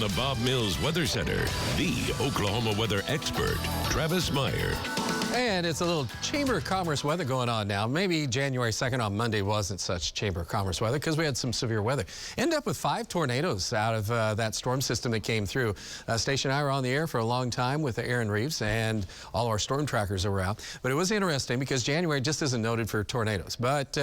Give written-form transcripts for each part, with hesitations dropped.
From the Bob Mills Weather Center, the Oklahoma weather expert, Travis Meyer. And it's a little Chamber of Commerce weather going on now. Maybe January 2nd on Monday wasn't such Chamber of Commerce weather because we had some severe weather. End up with 5 tornadoes out of that storm system that came through. Station and I were on the air for a long time with Aaron Reeves, and all our storm trackers were out. But it was interesting because January just isn't noted for tornadoes. But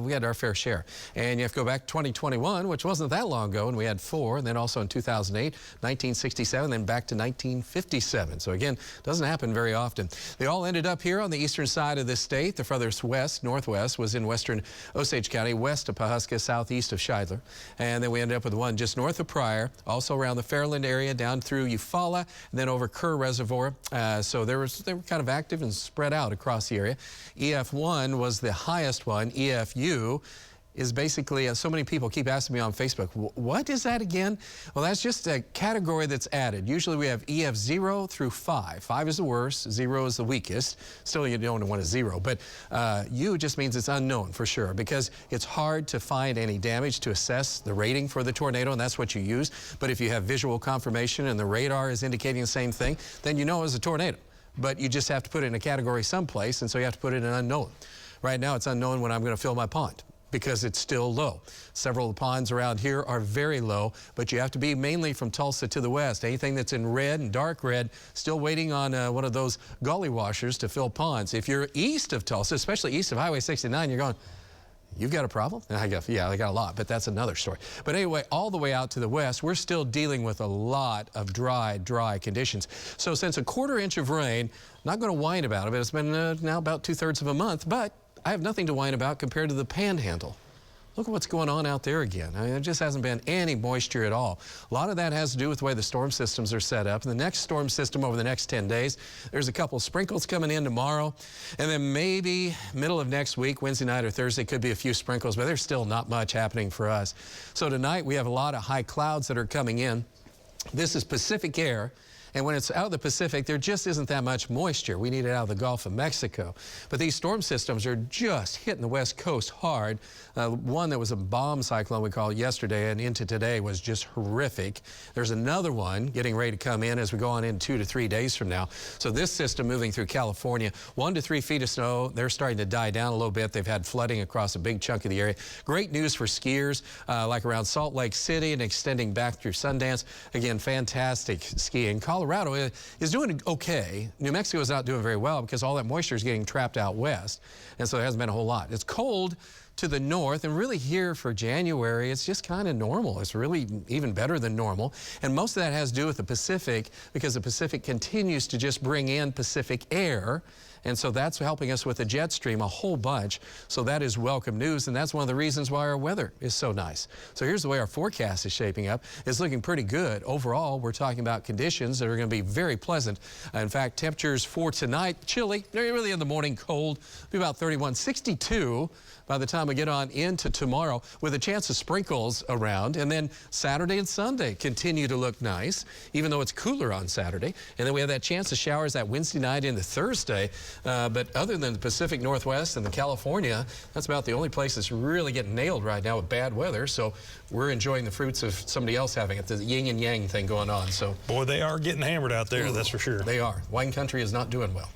we had our fair share. And you have to go back to 2021, which wasn't that long ago, and we had 4. And then also in 2008, 1967, then back to 1957. So again, doesn't happen very often. They all ended up here on the eastern side of the state. The furthest west, northwest, was in western Osage County, west of Pawhuska, southeast of Shidler. And then we ended up with one just north of Pryor, also around the Fairland area, down through Eufaula, and then over Kerr Reservoir. So they were kind of active and spread out across the area. EF1 was the highest one. EFU is basically, so many people keep asking me on Facebook, what is that again? Well, that's just a category that's added. Usually we have EF 0 through 5. 5 is the worst, 0 is the weakest. Still, you don't want a 0, but U just means it's unknown for sure because it's hard to find any damage to assess the rating for the tornado, and that's what you use. But if you have visual confirmation and the radar is indicating the same thing, then you know it's a tornado. But you just have to put it in a category someplace, and so you have to put it in unknown. Right now, it's unknown when I'm going to fill my pond, because it's still low. Several of the ponds around here are very low, but you have to be mainly from Tulsa to the west. Anything that's in red and dark red, still waiting on one of those gully washers to fill ponds. If you're east of Tulsa, especially east of Highway 69, you're going, you've got a problem? And I go, yeah, I got a lot, but that's another story. But anyway, all the way out to the west, we're still dealing with a lot of dry conditions. So since a 1/4 inch of rain, not going to whine about it, but it's been now about 2/3 of a month, but I have nothing to whine about compared to the Panhandle. Look at what's going on out there again. I mean, there just hasn't been any moisture at all. A lot of that has to do with the way the storm systems are set up. And the next storm system over the next 10 days, there's a couple sprinkles coming in tomorrow. And then maybe middle of next week, Wednesday night or Thursday, could be a few sprinkles, but there's still not much happening for us. So tonight we have a lot of high clouds that are coming in. This is Pacific air. And when it's out of the Pacific, there just isn't that much moisture. We need it out of the Gulf of Mexico. But these storm systems are just hitting the West Coast hard. One that was a bomb cyclone, we called it yesterday, and into today was just horrific. There's another one getting ready to come in as we go on in 2 to 3 days from now. So this system moving through California, 1 to 3 feet of snow. They're starting to die down a little bit. They've had flooding across a big chunk of the area. Great news for skiers, like around Salt Lake City and extending back through Sundance. Again, fantastic skiing. Colorado is doing okay. New Mexico is not doing very well because all that moisture is getting trapped out west, and so there hasn't been a whole lot. It's cold to the north, and really here for January, it's just kind of normal. It's really even better than normal, and most of that has to do with the Pacific because the Pacific continues to just bring in Pacific air, and so that's helping us with the jet stream a whole bunch. So that is welcome news, and that's one of the reasons why our weather is so nice. So here's the way our forecast is shaping up. It's looking pretty good. Overall, we're talking about conditions that are going to be very pleasant. In fact, temperatures for tonight, chilly, really in the morning, cold, be about 31, 62 by the time we get on into tomorrow, with a chance of sprinkles around. And then Saturday and Sunday continue to look nice, even though it's cooler on Saturday. And then we have that chance of showers that Wednesday night into Thursday. But other than the Pacific Northwest and the California, that's about the only place that's really getting nailed right now with bad weather. So we're enjoying the fruits of somebody else having it, the yin and yang thing going on. So, boy, they are getting hammered out there, that's for sure. They are. Wine country is not doing well.